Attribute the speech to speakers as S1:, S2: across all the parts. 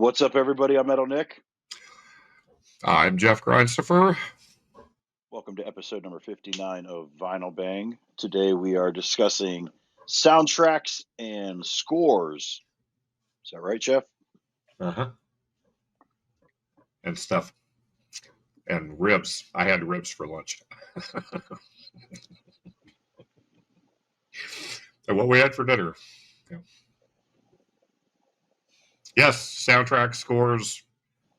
S1: What's up, everybody? I'm Metal Nick.
S2: I'm Jeff Grindstoffer.
S1: Welcome to episode number 59 of Vinyl Bang. Today we are discussing soundtracks and scores. Is that right, Jeff?
S2: And stuff. And ribs. I had ribs for lunch. And what we had for dinner. Yeah. Yes, soundtrack, scores,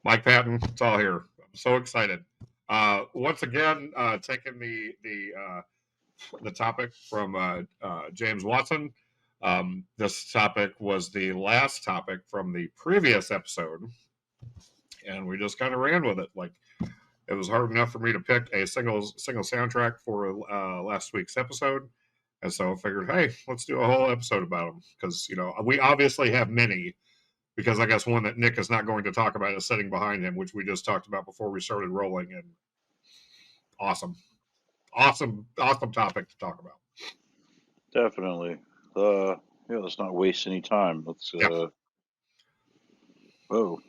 S2: Mike Patton, it's all here. I'm so excited. Once again, taking the topic from James Watson. This topic was the last topic from the previous episode, and we just kind of ran with it. Like, it was hard enough for me to pick a single soundtrack for last week's episode, and so I figured, hey, let's do a whole episode about them, because we obviously have many. Because I guess one that Nick is not going to talk about is sitting behind him, which we just talked about before we started rolling. And awesome topic to talk about.
S1: Definitely. Let's not waste any time. Oh,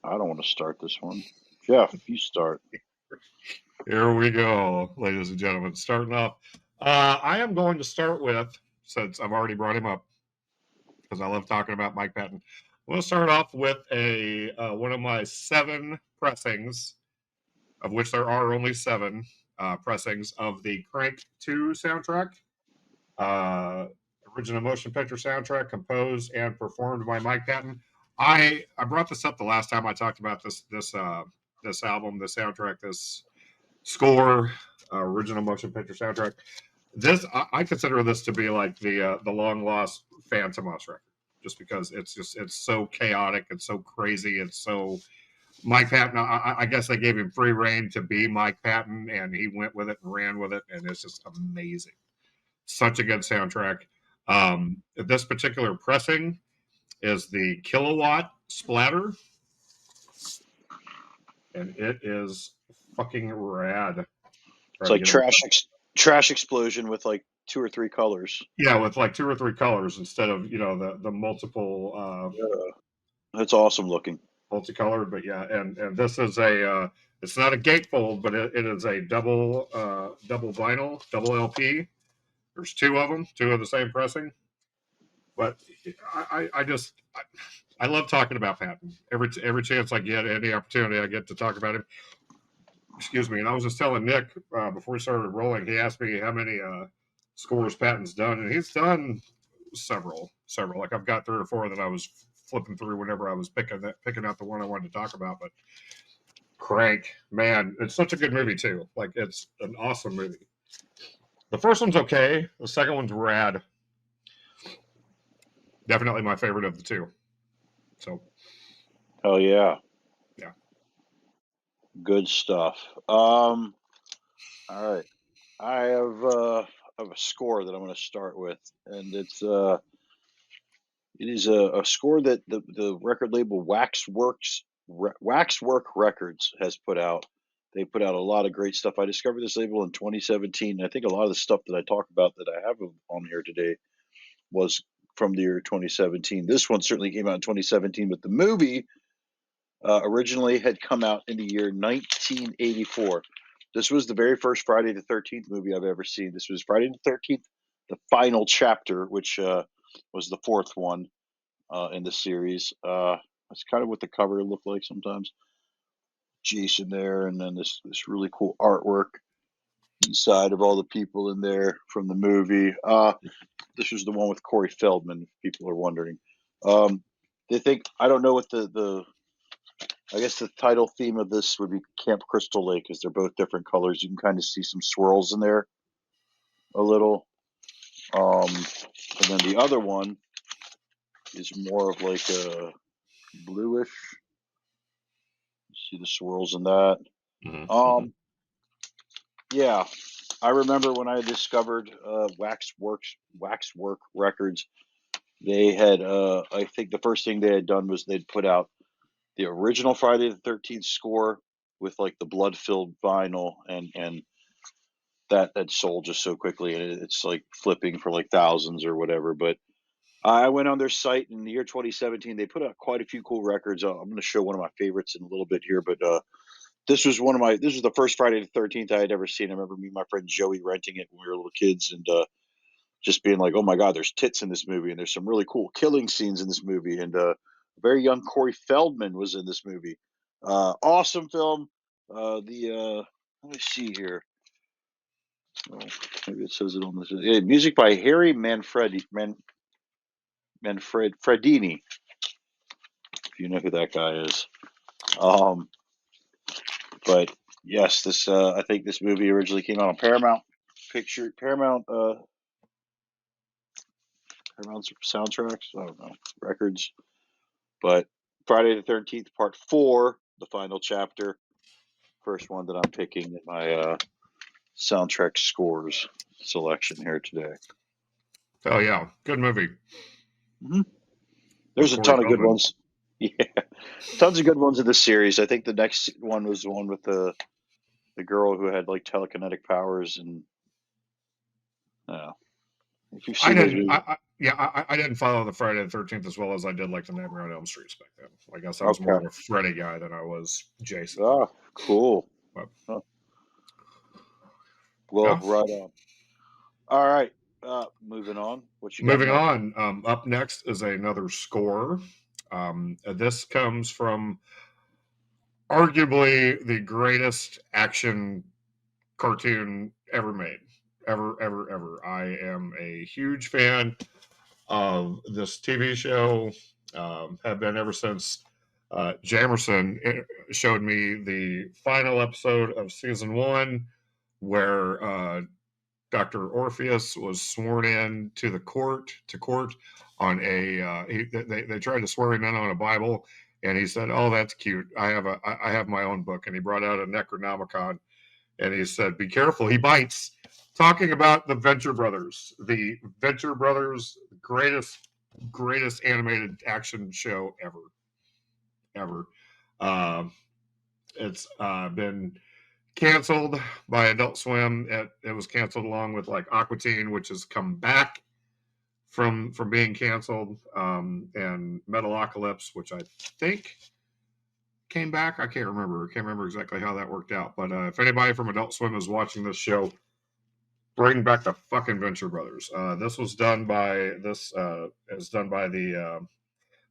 S1: I don't want to start this one. Jeff, you start.
S2: Here we go, ladies and gentlemen. Starting off, I am going to start with, since I've already brought him up, because I love talking about Mike Patton. I'm going to start off with one of my 7 pressings, of which there are only 7 pressings of the Crank 2 soundtrack. Original motion picture soundtrack composed and performed by Mike Patton. I brought this up the last time I talked about this album, the soundtrack, this score, original motion picture soundtrack. This I consider this to be like the long lost Phantom record, just because it's so chaotic, it's so crazy, it's so Mike Patton. I guess they gave him free reign to be Mike Patton, and he went with it and ran with it, and it's just amazing. Such a good soundtrack. This particular pressing is the Kilowatt Splatter, and it is fucking rad.
S1: It's like trash explosion with like 2 or 3 colors.
S2: Yeah, with like 2 or 3 colors instead of the multiple.
S1: That's awesome looking.
S2: Multicolored, but yeah, and this is it's not a gatefold, but it is a double vinyl, double LP. There's 2 of them, 2 of the same pressing. But I love talking about Patton. Every chance I get, any opportunity I get to talk about him. Excuse me. And I was just telling Nick before we started rolling. He asked me how many scores Patton's done, and he's done several. Like, I've got 3 or 4 that I was flipping through whenever I was picking out the one I wanted to talk about. But Crank, man, it's such a good movie too. Like, it's an awesome movie. The first one's okay. The second one's rad. Definitely my favorite of the 2. So.
S1: Hell yeah.
S2: Yeah.
S1: Good stuff. All right. I have a score that I'm going to start with, and it is a score that the record label Waxwork Records has put out. They put out a lot of great stuff. I discovered this label in 2017. And I think a lot of the stuff that I talk about that I have on here today was from the year 2017. This one certainly came out in 2017, but the movie originally had come out in the year 1984. This was the very first Friday the 13th movie I've ever seen. This was Friday the 13th, the final chapter, which was the 4th one in the series. That's kind of what the cover looked like sometimes. Jason there, and then this really cool artwork inside of all the people in there from the movie. This was the one with Corey Feldman, if people are wondering. They think, I don't know what I guess the title theme of this would be Camp Crystal Lake, because they're both different colors. You can kind of see some swirls in there a little. And then the other one is more of like a bluish. See the swirls in that.
S2: Mm-hmm.
S1: Yeah, I remember when I discovered Waxwork Records. They had, I think the first thing they had done was they'd put out the original Friday the 13th score with like the blood-filled vinyl, and that sold just so quickly, and it's like flipping for like thousands or whatever. But I went on their site in the year 2017. They put out quite a few cool records. I'm going to show one of my favorites in a little bit here, but this was the first Friday the 13th I had ever seen. I remember me and my friend Joey renting it when we were little kids, and just being like, "Oh my God, there's tits in this movie, and there's some really cool killing scenes in this movie." And a very young Corey Feldman was in this movie. Awesome film. Let me see here. Oh, maybe it says it on this. Music by Harry Manfredini. If you know who that guy is. But yes, this I think this movie originally came out on Paramount soundtracks. I don't know, records. But Friday the 13th, Part 4, the final chapter, first one that I'm picking in my soundtrack scores selection here today.
S2: Oh yeah, good movie.
S1: Mm-hmm. There's a
S2: Corey
S1: ton of good
S2: Feldman.
S1: ones. Yeah, tons of good ones in this series. I think the next one was the one with the girl who had like telekinetic powers, and if you've
S2: I
S1: seen those
S2: didn't.
S1: movies,
S2: I didn't follow the Friday the 13th as well as I did like the Nightmare on Elm Street back then. I guess I was more of
S1: okay.
S2: a Freddy guy than I was Jason.
S1: Ah, cool.
S2: But,
S1: Huh. Well,
S2: yeah.
S1: right on. All right. Moving on. What you got
S2: Moving
S1: next?
S2: on. Up next is another score. This comes from arguably the greatest action cartoon ever made. Ever. I am a huge fan of this TV show. Have been ever since Jamerson showed me the final episode of season 1, where Dr. Orpheus was sworn in to court on they tried to swear him in on a Bible, and he said, "Oh, that's cute. I have my own book," and he brought out a Necronomicon, and he said, "Be careful, he bites." Talking about the Venture Brothers, greatest animated action show ever. It's been canceled by Adult Swim. It was canceled along with like Aqua Teen, which has come back from being canceled, and Metalocalypse, which I think came back. I can't remember. Exactly how that worked out. But if anybody from Adult Swim is watching this show, bring back the fucking Venture Brothers. This is done by the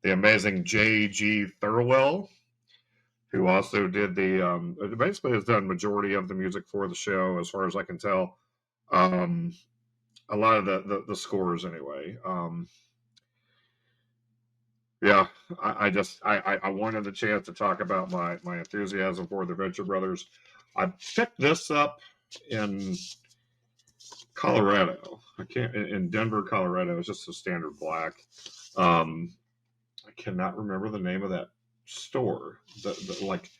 S2: amazing J.G. Thirlwell, who also did basically has done majority of the music for the show, as far as I can tell. A lot of the scores anyway. Yeah, I wanted the chance to talk about my enthusiasm for the Venture Brothers. I picked this up in Colorado. I can't in Denver, Colorado. It's just a standard black. I cannot remember the name of that store. Like,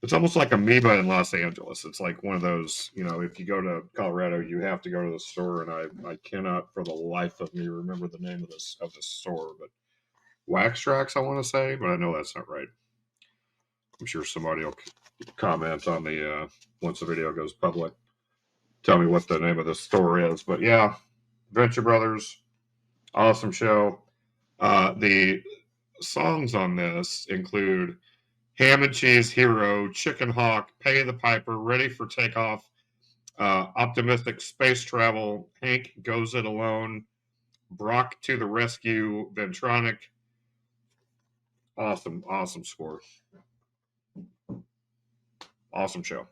S2: it's almost like Amoeba in Los Angeles. It's like one of those, if you go to Colorado, you have to go to the store, and I cannot for the life of me remember the name of this store, but Wax Tracks, I want to say, but I know that's not right. I'm sure somebody will comment on the once the video goes public. Tell me what the name of the store is, but yeah, Venture Brothers, awesome show. The songs on this include Ham and Cheese Hero, Chicken Hawk, Pay the Piper, Ready for Takeoff, Optimistic Space Travel, Hank Goes It Alone, Brock to the Rescue, Ventronic. Awesome score. Awesome show.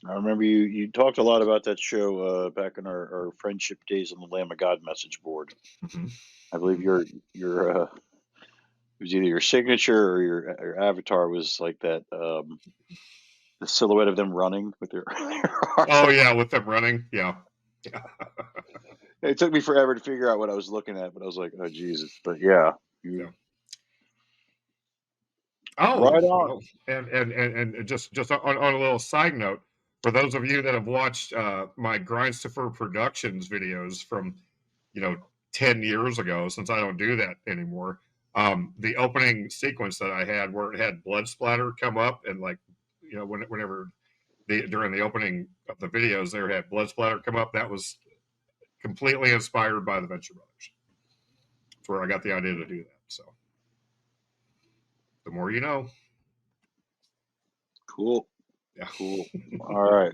S1: I remember you talked a lot about that show back in our friendship days on the Lamb of God message board. Mm-hmm. I believe your it was either your signature or your avatar was like that, the silhouette of them running with their
S2: oh yeah, with them running, yeah.
S1: It took me forever to figure out what I was looking at, but I was like, oh Jesus. But yeah.
S2: Oh,
S1: right on.
S2: And just on a little side note, for those of you that have watched my Grindstopher Productions videos from 10 years ago, since I don't do that anymore, the opening sequence that I had where it had blood splatter come up, and like whenever during the opening of the videos there had blood splatter come up, that was completely inspired by the Venture Brothers. That's where I got the idea to do that. So the more you know.
S1: Cool.
S2: Yeah.
S1: Cool. All right.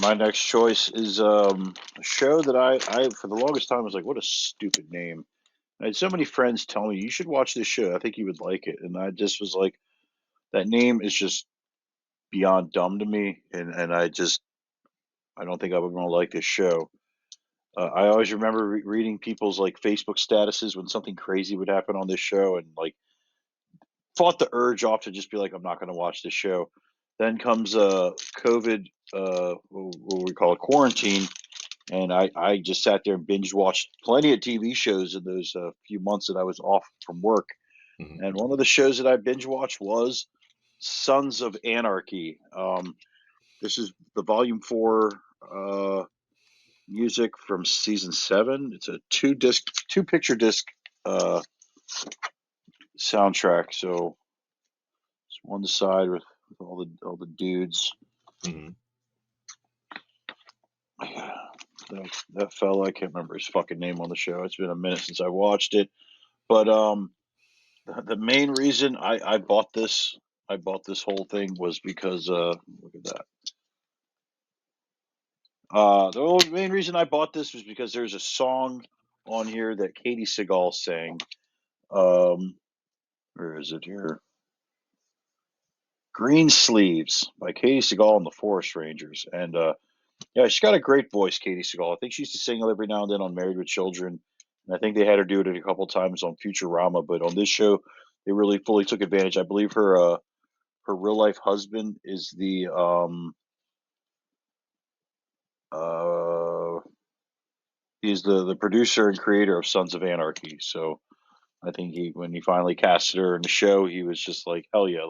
S1: My next choice is a show that I for the longest time was like, what a stupid name. I had so many friends tell me you should watch this show. I think you would like it, and I just was like, that name is just beyond dumb to me, and I don't think I would want to like this show. I always remember reading people's like Facebook statuses when something crazy would happen on this show, and like fought the urge off to just be like, I'm not going to watch this show. Then comes COVID, what we call it, quarantine, and I just sat there and binge watched plenty of TV shows in those few months that I was off from work.
S2: Mhm.
S1: And one of the shows that I binge watched was Sons of Anarchy. This is the volume 4 music from season 7. It's a two picture disc uh, soundtrack. So it's one side with all the dudes.
S2: Mhm.
S1: That fella, I can't remember his fucking name on the show. It's been a minute since I watched it. But the main reason I bought this whole thing was because look at that. The main reason I bought this was because there's a song on here that Katie Seagal sang. Where is it here? Green Sleeves by Katie Seagal and the Forest Rangers. And yeah, she's got a great voice, Katie Seagal. I think she used to sing every now and then on Married with Children. And I think they had her do it a couple times on Futurama, but on this show, they really fully took advantage. I believe her real life husband is uh he's the producer and creator of Sons of Anarchy. So I think when he finally casted her in the show, he was just like, hell yeah,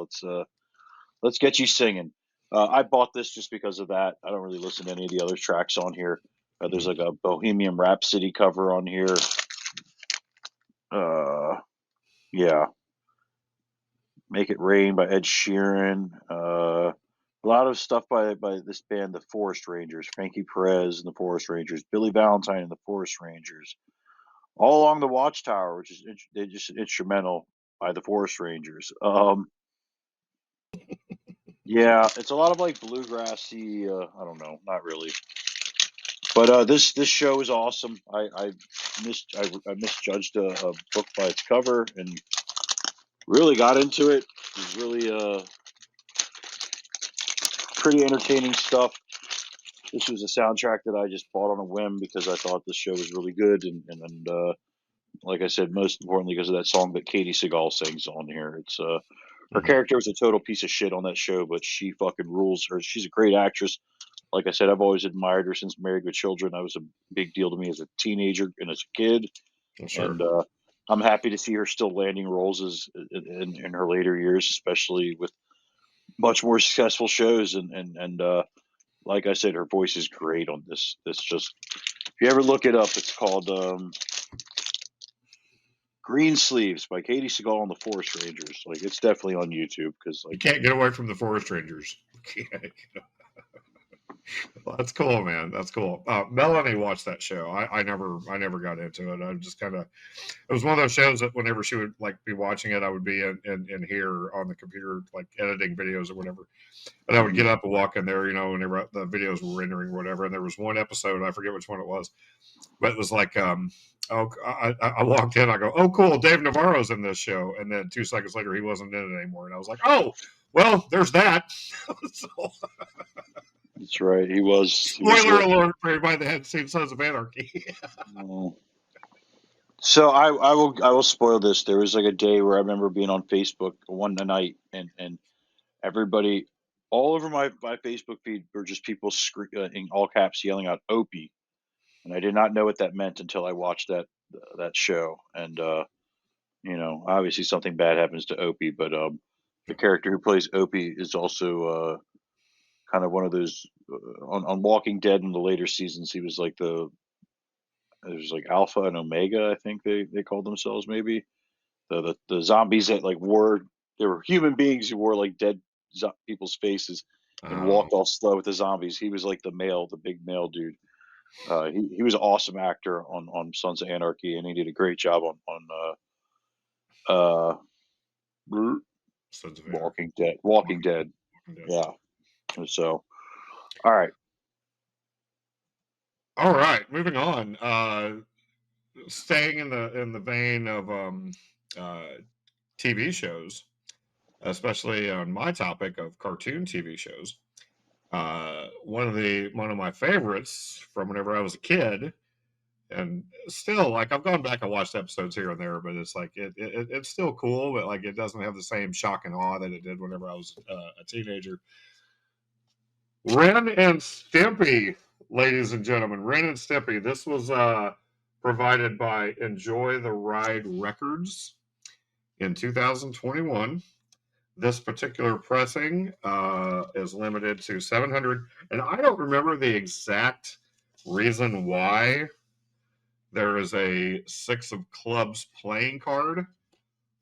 S1: let's get you singing. I bought this just because of that. I don't really listen to any of the other tracks on here. There's
S2: Mhm.
S1: like a Bohemian Rhapsody cover on here. Yeah, Make It Rain by Ed Sheeran. A lot of stuff by this band, the Forest Rangers, Frankie Perez and the Forest Rangers, Billy Valentine and the Forest Rangers, All Along the Watchtower, which is they're just instrumental by the Forest Rangers. Yeah, it's a lot of like bluegrassy. I don't know, not really. But this show is awesome. I misjudged a book by its cover and really got into it. It was really pretty entertaining stuff. This was a soundtrack that I just bought on a whim because I thought the show was really good, and like I said, most importantly because of that song that Katie Seagal sings on here. It's her
S2: Mhm.
S1: character was a total piece of shit on that show, but she fucking rules. She's a great actress. Like I said, I've always admired her since Married with Children. That was a big deal to me as a teenager and as a kid,
S2: Well, sure.
S1: and I'm happy to see her still landing roles in her later years, especially with much more successful shows. And like I said, her voice is great on this. This just if you ever look it up, it's called Green Sleeves by Katie Seagal and the Forest Rangers. Like it's definitely on YouTube because
S2: You
S1: like
S2: can't get away from the Forest Rangers. Well, that's cool, man. That's cool. Melanie watched that show. I never got into it. I just kind of, it was one of those shows that whenever she would like be watching it, I would be in here on the computer, like editing videos or whatever. And I would
S1: mhm.
S2: get up and walk in there, whenever the videos were rendering or whatever. And there was one episode, I forget which one it was, but it was like, oh, I walked in, I go, oh, cool, Dave Navarro's in this show. And then 2 seconds later, he wasn't in it anymore. And I was like, oh, well, there's that. So,
S1: That's right. He was
S2: spoiler alert for everybody that hadn't seen Sons of Anarchy.
S1: uh, so I will spoil this. There was like a day where I remember being on Facebook one night and everybody all over my Facebook feed were just people in all caps yelling out Opie, and I did not know what that meant until I watched that show. And obviously something bad happens to Opie, but the character who plays Opie is also kind of one of those on Walking Dead in the later seasons. He was like there's like Alpha and Omega, I think they called themselves maybe the zombies that like wore they were human beings who wore like dead people's faces and
S2: Oh,
S1: walked all slow with the zombies. He was like the big male dude. He was an awesome actor on Sons of Anarchy, and he did a great job on
S2: Sons of Anarchy.
S1: Walking Dead. Walking Dead.
S2: Walking Dead.
S1: Yeah. So, all right.
S2: All right, moving on. Staying in the vein of TV shows, especially on my topic of cartoon TV shows. One of my favorites from whenever I was a kid, and still like I've gone back and watched episodes here and there, but it's like it's still cool, but like it doesn't have the same shock and awe that it did whenever I was a teenager. Ren and Stimpy, ladies and gentlemen, Ren and Stimpy. This was provided by Enjoy the Ride Records in 2021. This particular pressing is limited to 700, and I don't remember the exact reason why there is a Six of Clubs playing card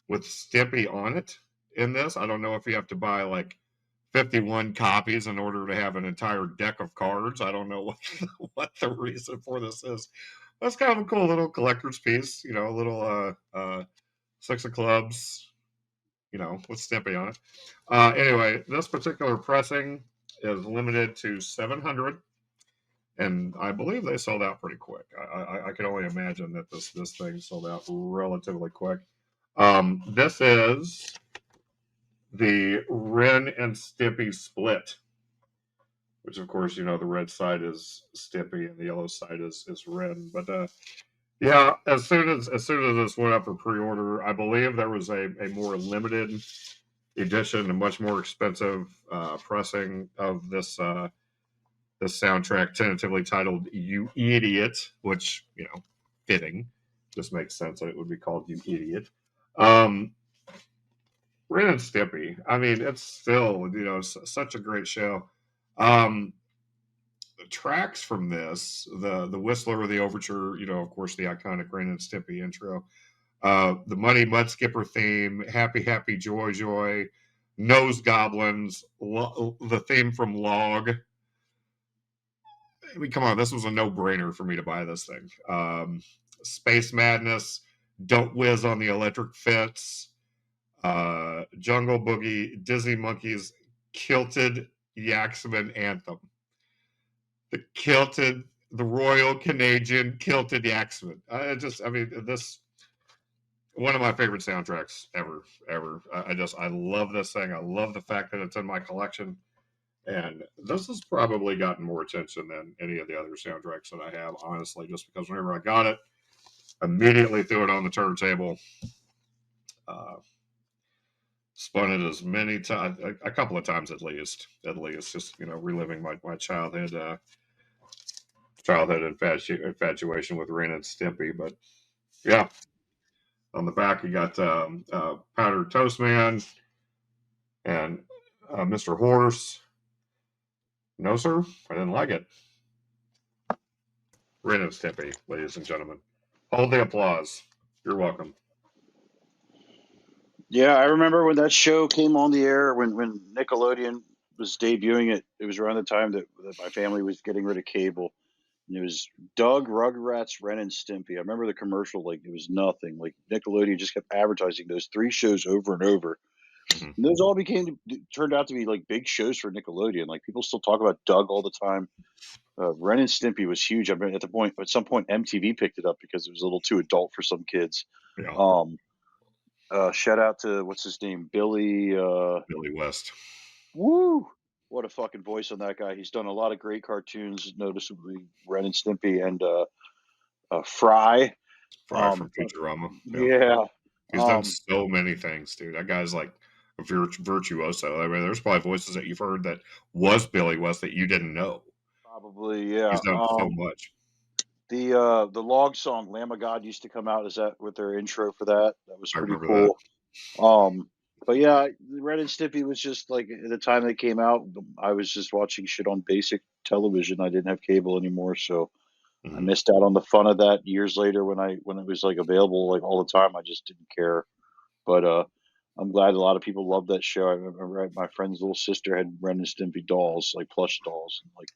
S2: with Stimpy on it in this. I don't know if you have to buy like 51 copies in order to have an entire deck of cards. I don't know what the reason for this is. That's kind of a cool little collector's piece, you know, a little Six of Clubs, you know, with Stimpy on it. Anyway, this particular pressing is limited to 700, and I believe they sold out pretty quick. I can only imagine that this thing sold out relatively quick. This is the Ren and Stimpy split, which of course you know the red side is Stimpy and the yellow side is Ren. But yeah, as soon as this went up for pre-order, I believe there was a more limited edition, a much more expensive pressing of this soundtrack, tentatively titled "You Idiot," which you know, fitting, just makes sense that it would be called "You Idiot." Um, Ren and Stimpy. I mean, it's still you know such a great show. Um, Tracks from this, the Whistler, the Overture, you know, of course, the iconic Ren and Stimpy intro, the Muddy Mud Skipper theme, Happy Happy Joy Joy, Nose Goblins, the theme from Log. I mean, come on, this was a no-brainer for me to buy this thing. Space Madness, Don't Whiz on the Electric Fence, Jungle Boogie, Disney Monkeys, Kilted Yaxman Anthem. The Royal Canadian Kilted Yaxman. I mean, this one of my favorite soundtracks ever. I love this thing. I love the fact that it's in my collection. And this has probably gotten more attention than any of the other soundtracks that I have, honestly, just because whenever I got it, immediately threw it on the turntable. Spun it as many times, a couple of times at least, just, you know, reliving my childhood infatuation with Ren and Stimpy. But yeah, on the back, you got Powdered Toast Man and Mr. Horse. No, sir, I didn't like it. Ren and Stimpy, ladies and gentlemen. Hold the applause. You're welcome.
S1: Yeah, I remember when that show came on the air when Nickelodeon was debuting it. It was around the time that my family was getting rid of cable. And it was Doug, Rugrats, Ren and Stimpy. I remember the commercial like it was nothing. Like Nickelodeon just kept advertising those three shows over and over.
S2: Mhm.
S1: And those all turned out to be like big shows for Nickelodeon. Like people still talk about Doug all the time. Ren and Stimpy was huge. I mean, at some point, MTV picked it up because it was a little too adult for some kids.
S2: Yeah,
S1: Um, Shout out to what's his name, Billy.
S2: Billy West.
S1: Woo! What a fucking voice on that guy. He's done a lot of great cartoons, noticeably Ren and Stimpy and Fry.
S2: Fry from Futurama. Yeah.
S1: Yeah.
S2: He's done so many things, dude. That guy's like a virtuoso. I mean, there's probably voices that you've heard that was Billy West that you didn't know.
S1: Probably, yeah.
S2: He's done so much.
S1: The log song "Lamb of God" used to come out. Is that with their intro for that? That was
S2: I
S1: pretty
S2: remember that.
S1: cool. But yeah, Ren and Stimpy was just like at the time they came out. I was just watching shit on basic television. I didn't have cable anymore, so I
S2: Mhm.
S1: missed out on the fun of that years later when it was like available like all the time. I just didn't care. But I'm glad a lot of people loved that show. I remember my friend's little sister had Ren and Stimpy dolls, like plush dolls. Like,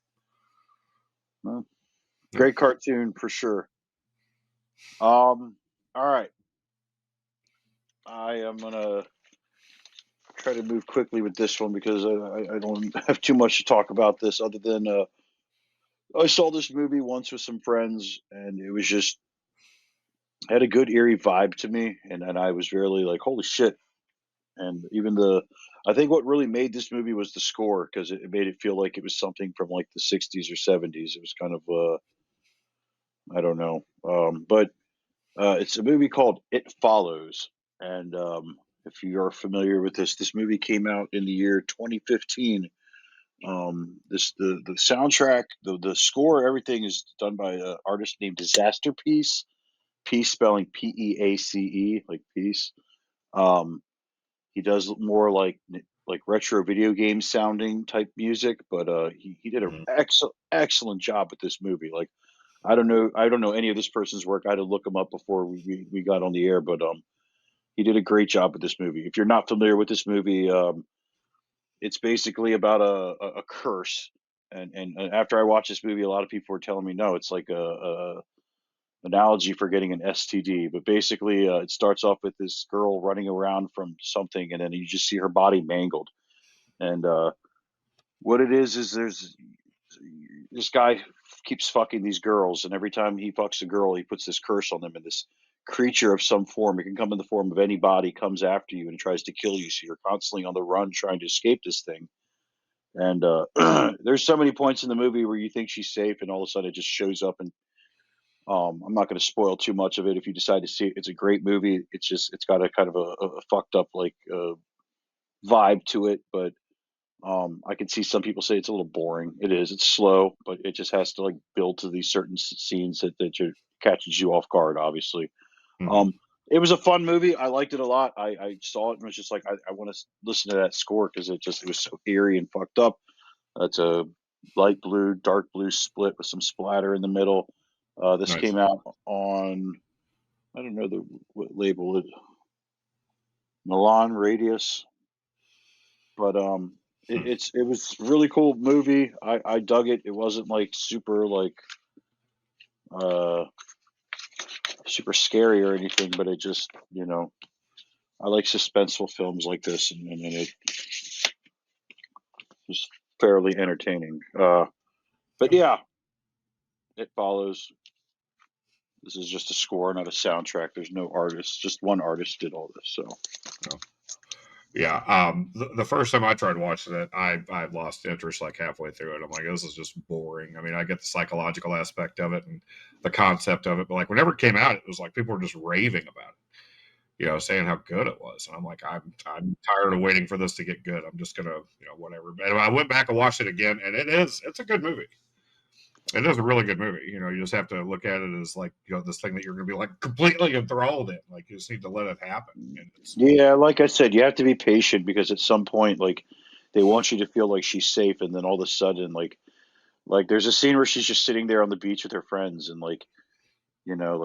S1: well, Great cartoon for sure. All right. I am gonna try to move quickly with this one because I don't have too much to talk about this other than I saw this movie once with some friends and it was just had a good eerie vibe to me and I was really like holy shit. And even I think what really made this movie was the score because it made it feel like it was something from like the 60s or 70s. It was kind of I don't know. But it's a movie called It Follows. And if you are familiar with this movie came out in the year 2015. The soundtrack, the score, everything is done by an artist named Disaster Peace. Peace spelling Peace, like peace. Um, he does more like retro video game sounding type music, but he did an
S2: Mhm.
S1: excellent job with this movie. Like I don't know any of this person's work. I had to look him up before we got on the air, but he did a great job with this movie. If you're not familiar with this movie, it's basically about a curse. And after I watched this movie, a lot of people were telling me no, it's like a analogy for getting an STD. But basically, it starts off with this girl running around from something, and then you just see her body mangled. And what it is there's this guy keeps fucking these girls, and every time he fucks a girl, he puts this curse on them, and this creature of some form, it can come in the form of any body, comes after you and tries to kill you. So you're constantly on the run trying to escape this thing. And there's so many points in the movie where you think she's safe, and all of a sudden it just shows up. And I'm not going to spoil too much of it. If you decide to see it, it's a great movie. It's got a kind of a fucked up like vibe to it, but I can see some people say it's a little boring. It is. It's slow, but it just has to like build to these certain scenes that catches you off guard. Obviously,
S2: Mhm.
S1: um, it was a fun movie. I liked it a lot. I saw it and was just like, I want to listen to that score because it was so eerie and fucked up. It's a light blue, dark blue split with some splatter in the middle. This
S2: Nice.
S1: came out on I don't know what label it Milan Radius, but
S2: Hmm.
S1: it was a really cool movie. I dug it. It wasn't like super like uh super scary or anything, but it just I like suspenseful films like this, and it was fairly entertaining. But
S2: Yeah.
S1: yeah, it follows. This is just a score, not a soundtrack. There's no artist. Just one artist did all this. So
S2: Yeah. Yeah. The first time I tried watching it, I lost interest like halfway through it. I'm like, this is just boring. I mean, I get the psychological aspect of it and the concept of it, but like whenever it came out, it was like people were just raving about it. Saying how good it was. And I'm like, I'm tired of waiting for this to get good. I'm just gonna, whatever. But I went back and watched it again, and it's a good movie. It is a really good movie. You just have to look at it as like, this thing that you're gonna be like completely enthralled in. Like you just need to let it happen. And it's
S1: yeah, like I said, you have to be patient because at some point, like they want you to feel like she's safe, and then all of a sudden, like there's a scene where she's just sitting there on the beach with her friends, and like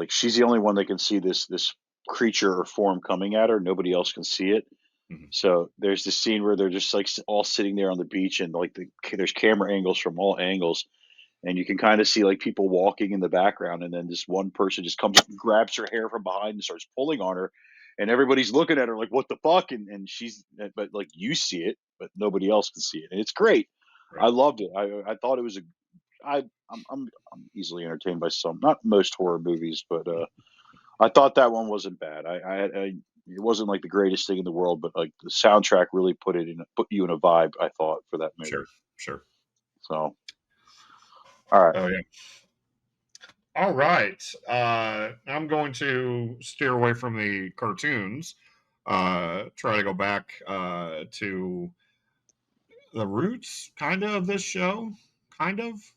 S1: she's the only one that can see this creature or form coming at her. Nobody else can see it.
S2: mhm,
S1: So there's this scene where they're just like all sitting there on the beach, and like there's camera angles from all angles, and you can kind of see like people walking in the background, and then this one person just comes up and grabs her hair from behind and starts pulling on her, and everybody's looking at her like what the fuck, and she's but like you see it, but nobody else can see it, and it's great. I
S2: right.
S1: loved it. I thought it was a I I'm easily entertained by some, not most horror movies, but I thought that one wasn't bad. It wasn't like the greatest thing in the world, but like the soundtrack really put you in a vibe. I thought for that
S2: Sure,
S1: movie.
S2: sure.
S1: So all right,
S2: Oh yeah. All right. I'm going to steer away from the cartoons. Try to go back to the roots, kind of this show, kind of.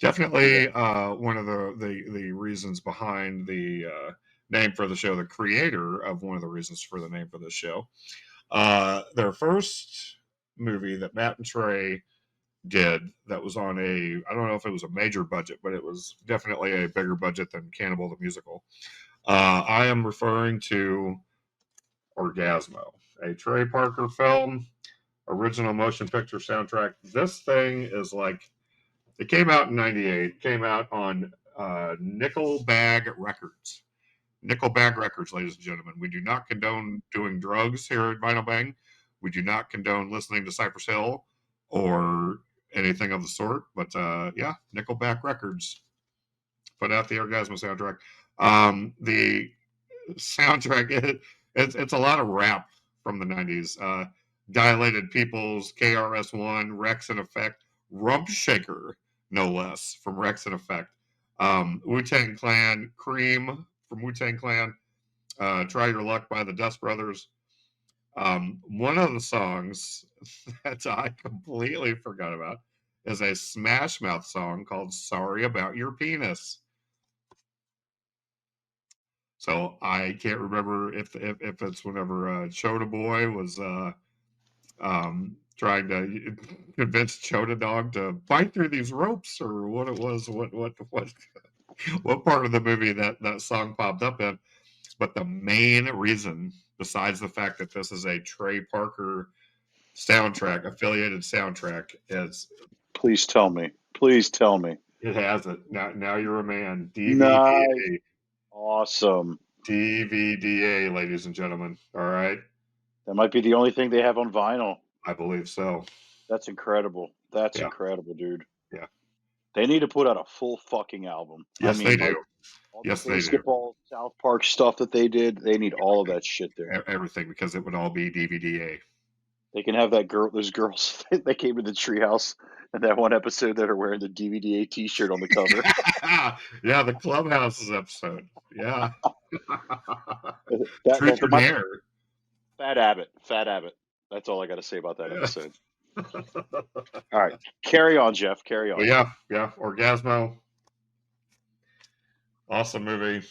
S1: yeah,
S2: Definitely one of the reasons behind the name for the show, the creator of one of the reasons for the name for this show. Their first movie that Matt and Trey did that was on I don't know if it was a major budget, but it was definitely a bigger budget than Cannibal the Musical. I am referring to Orgasmo, a Trey Parker film, original motion picture soundtrack. This thing is like It came out in '98. Came out on Nickelbag Records. Nickelbag Records, ladies and gentlemen. We do not condone doing drugs here at Vinyl Bang. We do not condone listening to Cypress Hill or anything of the sort. But yeah, Nickelback Records put out the Orgasmo soundtrack. The soundtrack, it's a lot of rap from the '90s. Dilated Peoples, KRS-One, Rex and Effect, Rump Shaker, no less, from Rex and Effect. Wu-Tang Clan, Cream from Wu-Tang Clan, Try Your Luck by the Dust Brothers. One of the songs that I completely forgot about is a Smash Mouth song called Sorry About Your Penis. So I can't remember if it's whenever Chota Boy was trying to convince Chota Dog to fight through these ropes, or what it was, what part of the movie that song popped up in. But the main reason, besides the fact that this is a Trey Parker soundtrack, affiliated soundtrack, is
S1: Please tell me. Please tell me.
S2: it has it. Now you're a man.
S1: Nice.
S2: DVDA.
S1: Awesome.
S2: DVDA, ladies and gentlemen. All right.
S1: That might be the only thing they have on vinyl.
S2: I believe so.
S1: That's incredible. That's
S2: Yeah.
S1: incredible, dude.
S2: Yeah.
S1: They need to put out a full fucking album.
S2: Yes,
S1: I
S2: they
S1: mean,
S2: do.
S1: like all the
S2: Yes, they do.
S1: basketball South Park stuff that they did, they need all of that shit there.
S2: Everything, because it would all be DVDA.
S1: They can have that girl, those girls that came to the treehouse in that one episode that are wearing the DVDA T-shirt on the cover.
S2: Yeah, the Clubhouses episode. Yeah.
S1: That
S2: Truth or
S1: my
S2: Dare.
S1: Fat Abbott. Fat Abbott. That's all I got to say about that
S2: Yeah.
S1: episode. All right, carry on, Jeff. Carry on.
S2: But yeah, Orgasmo. Awesome movie.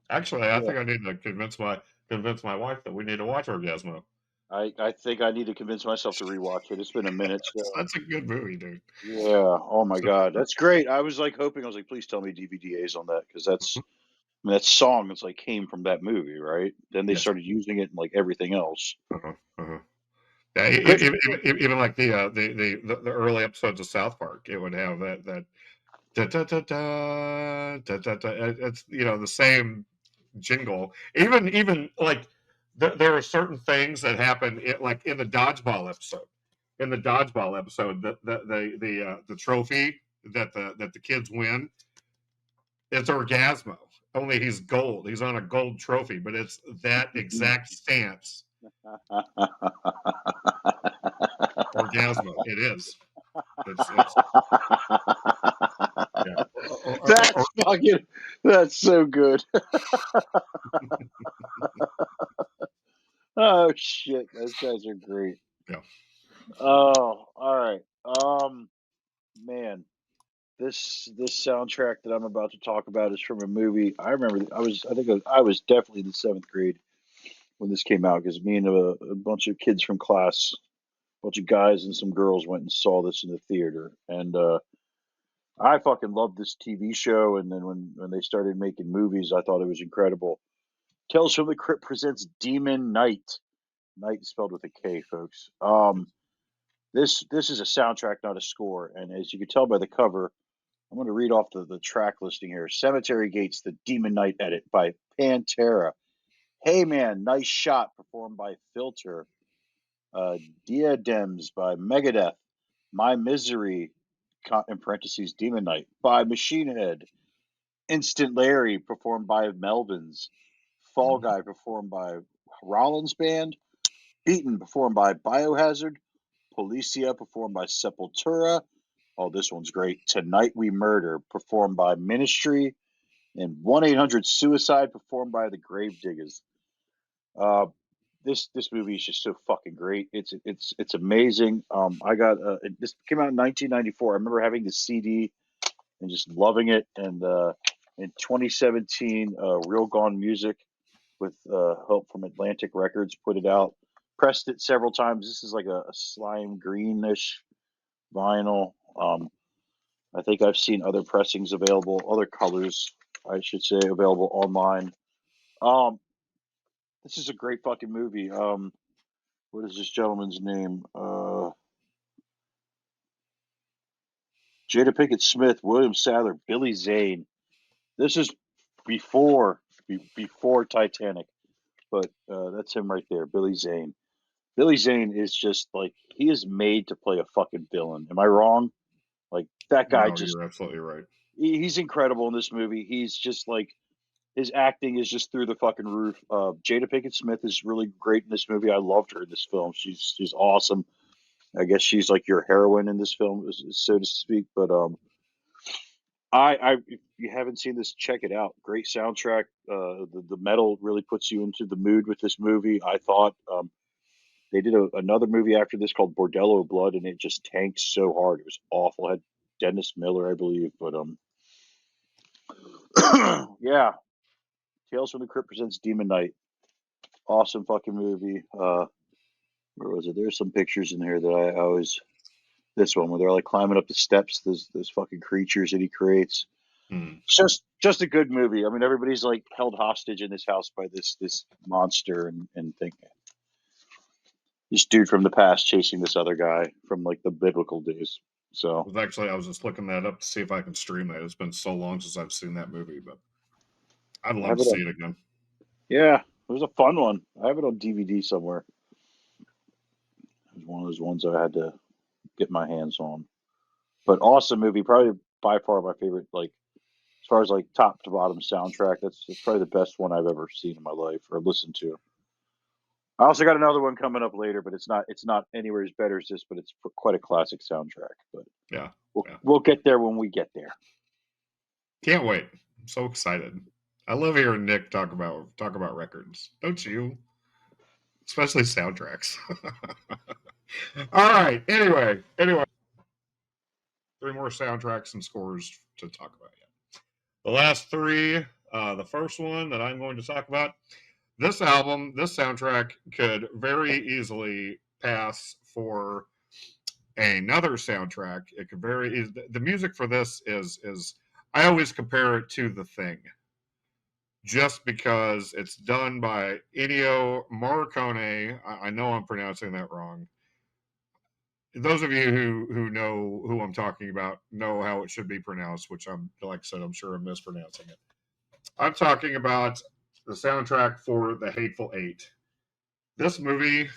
S2: Actually, I think I need to convince my wife that we need to watch Orgasmo.
S1: I think I need to convince myself to rewatch it. It's been a minute. So.
S2: That's a good movie, dude.
S1: Yeah. Oh my God, that's great. I was like hoping. I was like, please tell me DVDA's on that because that's I mean, that song is like came from that movie, right? Then they
S2: Yes.
S1: started using it in like everything else.
S2: Yeah,
S1: Great.
S2: even like the early episodes of South Park, it would have that da, da, da, da, da, da, da. It's the same jingle. Even like there are certain things that happen like in the dodgeball episode. In the dodgeball episode, the trophy that the kids win, it's Orgasmo. Only he's gold. He's on a gold trophy, but it's that exact stance. Orgasmo. It is. It's yeah.
S1: That's fucking. That's so good. Oh shit, those guys are great.
S2: Yeah.
S1: Oh, all right. Man, this soundtrack that I'm about to talk about is from a movie. I remember. I was definitely in the seventh grade when this came out because me and a bunch of kids from class, a bunch of guys and some girls went and saw this in the theater, and I fucking loved this TV show. And then when they started making movies, I thought it was incredible. Tales from the Crypt presents Demon Knight. Knight spelled with a K, folks. This is a soundtrack, not a score. And as you can tell by the cover, I'm going to read off the track listing here. Cemetery Gates, the Demon Knight edit by Pantera. Hey Man, Nice Shot, performed by Filter. Diadems by Megadeth. My Misery, in parentheses, Demon Knight, by Machine Head. Instant Larry, performed by Melvins. Fall Guy, performed by Rollins Band. Beaten, performed by Biohazard. Policia, performed by Sepultura. Oh, this one's great. Tonight We Murder, performed by Ministry. And 1-800-Suicide, performed by the Gravediggers. This movie is just so fucking great. It's amazing. I got this came out in 1994. I remember having the CD and just loving it. And in 2017, Real Gone Music, with help from Atlantic Records, put it out. Pressed it several times. This is like a slime greenish vinyl. I think I've seen other pressings available, other colors, I should say, available online. This is a great fucking movie. What is this gentleman's name? Jada Pinkett Smith, William Sadler, Billy Zane. This is before before Titanic, but that's him right there, Billy Zane. Billy Zane is just like he is made to play a fucking villain. Am I wrong? Like that guy
S2: No,
S1: just
S2: you're absolutely right.
S1: he's incredible in this movie. He's just like his acting is just through the fucking roof. Jada Pinkett Smith is really great in this movie. I loved her in this film. She's awesome. I guess she's like your heroine in this film, so to speak. But I if you haven't seen this, check it out. Great soundtrack. The metal really puts you into the mood with this movie. I thought they did another movie after this called Bordello of Blood, and it just tanked so hard. It was awful. It had Dennis Miller, I believe, but yeah. Tales from the Crypt presents Demon Knight. Awesome fucking movie. Where was it? There's some pictures in here that I always. This one where they're like climbing up the steps. Those fucking creatures that he creates.
S2: Hmm.
S1: It's just a good movie. I mean, everybody's like held hostage in this house by this monster and think this dude from the past chasing this other guy from like the biblical days. So
S2: I was just looking that up to see if I can stream that. It's been so long since I've seen that movie, but I'd
S1: I
S2: love
S1: have
S2: to
S1: it
S2: see
S1: on.
S2: it again.
S1: Yeah, it was a fun one. I have it on DVD somewhere. It was one of those ones I had to get my hands on. But awesome movie. Probably by far my favorite. Like as far as like top to bottom soundtrack, that's probably the best one I've ever seen in my life or listened to. I also got another one coming up later, but it's not anywhere as better as this, but it's quite a classic soundtrack. But
S2: Yeah,
S1: we'll
S2: yeah.
S1: we'll get there when we get there.
S2: Can't wait. I'm so excited. I love hearing Nick talk about records. Don't you? Especially soundtracks. All right. Anyway, three more soundtracks and scores to talk about yet. The last three. The first one that I'm going to talk about. This album, this soundtrack could very easily pass for another soundtrack. It could the music for this is I always compare it to The Thing, just because it's done by Ennio Morricone. I know I'm pronouncing that wrong. Those of you who know who I'm talking about know how it should be pronounced, which I'm like I said, I'm sure I'm mispronouncing it. I'm talking about the soundtrack for The Hateful Eight. This movie,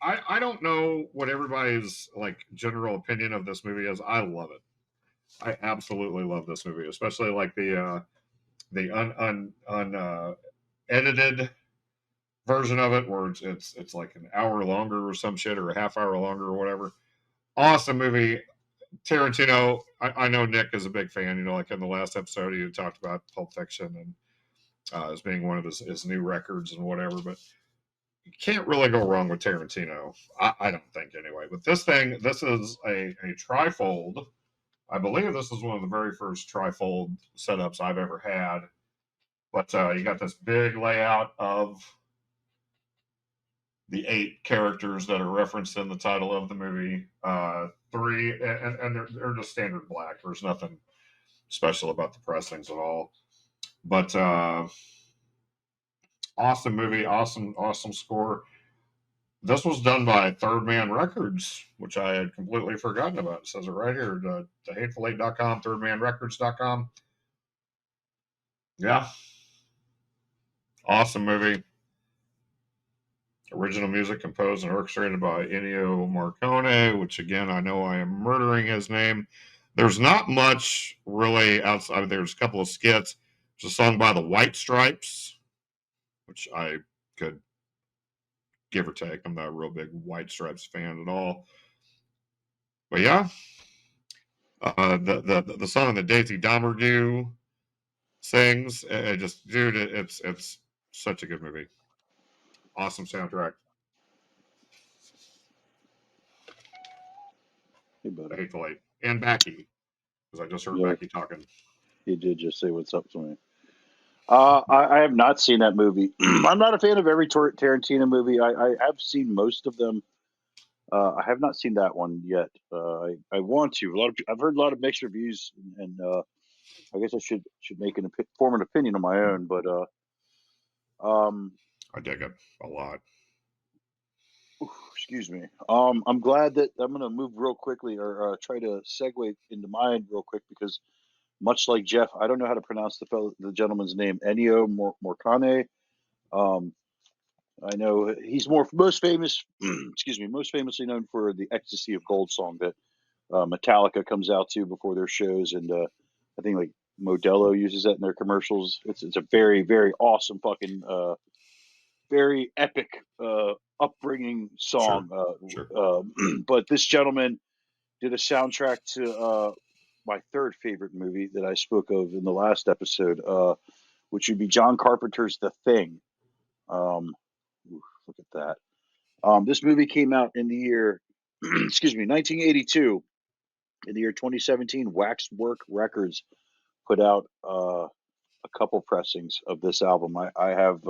S2: I don't know what everybody's like general opinion of this movie is. I love it. I absolutely love this movie, especially like the edited version of it, where it's like an hour longer or some shit, or a half hour longer or whatever. Awesome movie. Tarantino. I know Nick is a big fan. You know, like in the last episode, he talked about Pulp Fiction and as being one of his new records and whatever. But you can't really go wrong with Tarantino. I don't think anyway. But this is a trifold. I believe this is one of the very first trifold setups I've ever had. But you got this big layout of the 8 characters that are referenced in the title of the movie. Three, and they're just standard black. There's nothing special about the pressings at all. But awesome movie, awesome score. This was done by Third Man Records, which I had completely forgotten about. It says it right here, thehateful8.com, thirdmanrecords.com. Yeah, awesome movie. Original music composed and orchestrated by Ennio Morricone, which again, I know I am murdering his name. There's not much really outside. There's a couple of skits. There's a song by the White Stripes, which I could give or take. I'm not a real big White Stripes fan at all. But yeah, the song that Daisy Domergue sings, just dude, it's such a good movie. Awesome soundtrack.
S1: Hey,
S2: The
S1: buddy.
S2: Hateful Eight and Becky, because I just heard
S1: Yeah,
S2: Becky talking.
S1: he did just say what's up to me. I have not seen that movie. I'm not a fan of every Tarantino movie. I have seen most of them. I have not seen that one yet. I want to. I've heard a lot of mixed reviews, and I guess I should make form an opinion on my own. But um,
S2: I dig it a lot.
S1: Excuse me. I'm glad that I'm going to move real quickly or try to segue into mine real quick because much like Jeff, I don't know how to pronounce the gentleman's name, Ennio Morricone. Um, I know he's most famous, excuse me, most famously known for the "Ecstasy of Gold" song that Metallica comes out to before their shows, and I think like Modelo uses that in their commercials. It's a very very awesome fucking very epic upbringing
S2: Sure,
S1: song.
S2: sure.
S1: But this gentleman did a soundtrack to my third favorite movie that I spoke of in the last episode, which would be John Carpenter's The Thing. Um, Look at that. This movie came out in the year, excuse me, 1982. In the year 2017, Waxwork Records put out a couple pressings of this album. I have.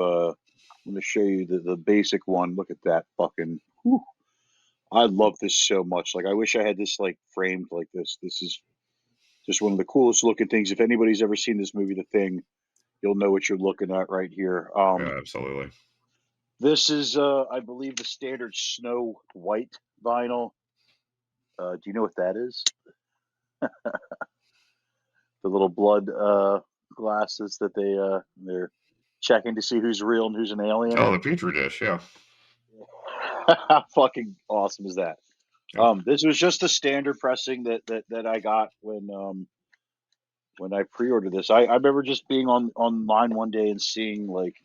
S1: I'm going to show you the basic one. Look at that fucking. Whew. I love this so much. Like I wish I had this like framed like this. This is just one of the coolest looking things. If anybody's ever seen this movie, The Thing, you'll know what you're looking at right here.
S2: Yeah, absolutely.
S1: This is, I believe, the standard Snow White vinyl. Do you know what that is? The little blood glasses that they're checking to see who's real and who's an alien.
S2: Oh, the petri dish. Yeah.
S1: How fucking awesome is that?
S2: Yep.
S1: This was just a standard pressing that I got when I pre-ordered this. I remember just being online one day and seeing like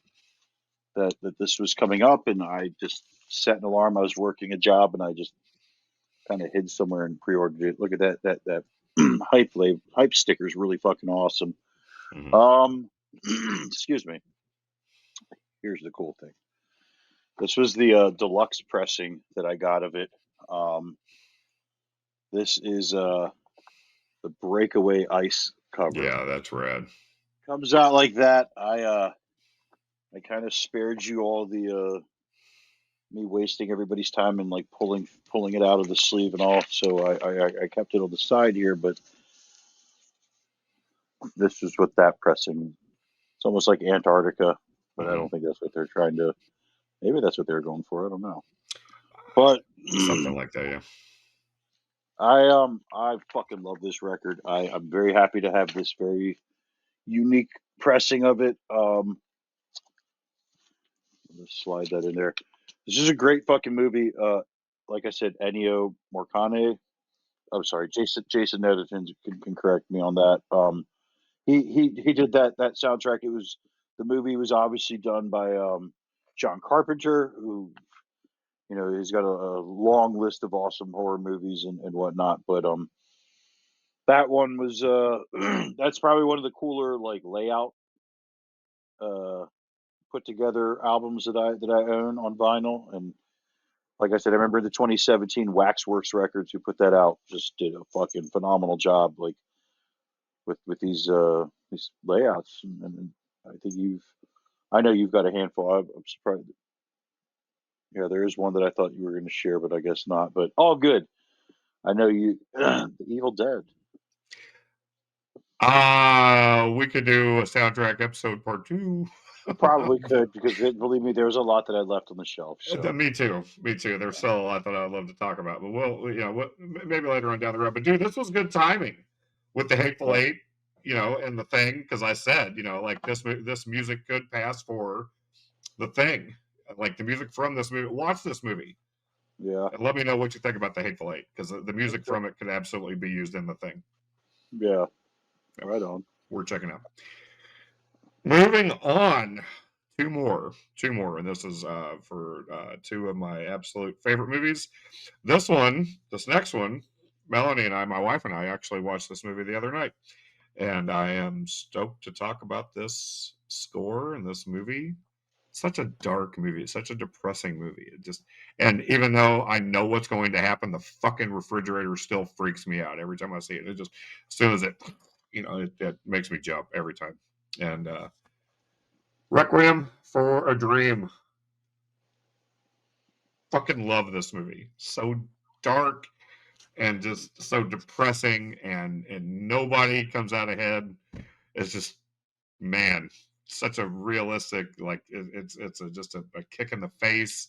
S1: that this was coming up, and I just set an alarm. I was working a job, and I just kind of hid somewhere and pre-ordered it. Look at that hype sticker is really fucking awesome.
S2: Mm-hmm.
S1: Excuse me. Here's the cool thing. This was the deluxe pressing that I got of it. This is the Breakaway Ice cover.
S2: Yeah, that's rad.
S1: Comes out like that. I kind of spared you all the me wasting everybody's time and like pulling it out of the sleeve and all. So I kept it on the side here, but this is what that pressing. It's almost like Antarctica, but I
S2: Mm-hmm.
S1: don't think that's what they're trying to. Maybe that's what they're going for. I don't know. But
S2: Something like that. Yeah.
S1: I fucking love this record. I'm very happy to have this very unique pressing of it. Let's slide that in there. This is a great fucking movie. Like I said, Ennio Morricone. I'm sorry, Jason Netherton can correct me on that. He did that soundtrack. It was the movie was obviously done by John Carpenter, who he's got a long list of awesome horror movies and whatnot. But that one was that's probably one of the cooler like layout uh put together albums that I own on vinyl. And like I said, I remember the 2017 Waxworks Records who put that out just did a fucking phenomenal job, like with these layouts. And I think I know you've got a handful. I'm surprised. Yeah, there is one that I thought you were going to share, but I guess not. But all good. I know you, The Evil Dead.
S2: We could do a soundtrack episode part 2.
S1: Probably could because believe me, there was a lot that I left on the shelf. So
S2: Me too. Me too. There's still a lot that I'd love to talk about, but maybe later on down the road. But dude, this was good timing with the Hateful
S1: yeah,
S2: Eight, and the Thing, because I said, like this music could pass for the Thing, like the music from this movie. Watch this movie
S1: yeah,
S2: and let me know what you think about the Hateful Eight, because the music
S1: okay.
S2: from it could absolutely be used in the Thing.
S1: Yeah,
S2: Yeah,
S1: right on.
S2: we're checking out. Moving on, two more, and this is for two of my absolute favorite movies. This next one, Melanie and I, my wife and I, actually watched this movie the other night, and I am stoked to talk about this score and this movie. Such a dark movie, such a depressing movie. And even though I know what's going to happen, the fucking refrigerator still freaks me out every time I see it. It just, as soon as it makes me jump every time. And Requiem for a Dream. Fucking love this movie. So dark and just so depressing, and nobody comes out ahead. It's just, man, such a realistic, like just a kick in the face.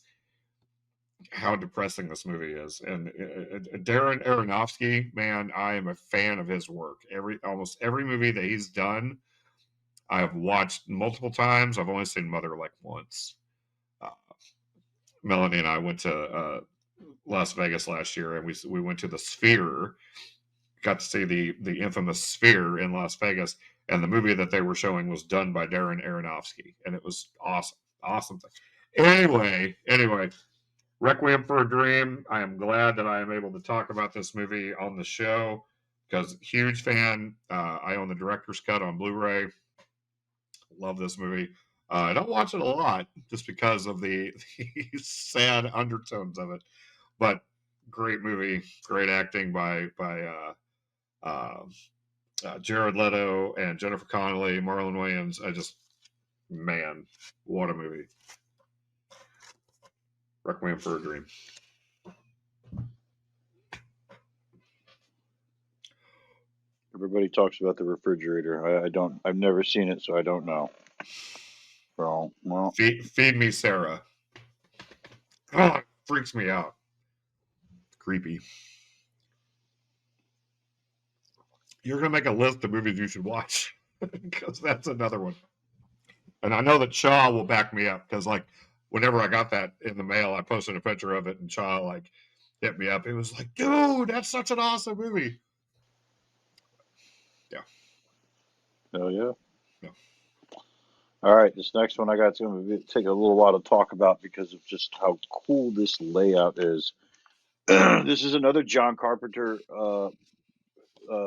S2: how depressing this movie is. And Darren Aronofsky, man, I am a fan of his work. Almost every movie that he's done, I have watched multiple times. I've only seen Mother like once. Uh, Melanie and I went to Las Vegas last year, and we went to the Sphere. Got to see the infamous Sphere in Las Vegas, and the movie that they were showing was done by Darren Aronofsky, and it was awesome, awesome thing. Anyway, Requiem for a Dream. I am glad that I am able to talk about this movie on the show because huge fan. I own the director's cut on Blu-ray. Love this movie. I don't watch it a lot just because of the sad undertones of it, but great movie, great acting by uh, Jared Leto and Jennifer Connelly, Marlon Williams. Man, what a movie! Requiem for a Dream.
S1: Everybody talks about the refrigerator. I've never seen it, so I don't know. So, well,
S2: Feed Me, Sarah. Oh, it freaks me out. It's creepy. You're gonna make a list of movies you should watch because that's another one. And I know that Shaw will back me up because, like, whenever I got that in the mail, I posted a picture of it, and Shaw like hit me up. It was like, dude, that's such an awesome movie. Yeah.
S1: hell yeah.
S2: Yeah.
S1: All right, this next one I got to take a little while to talk about because of just how cool this layout is. This is another John Carpenter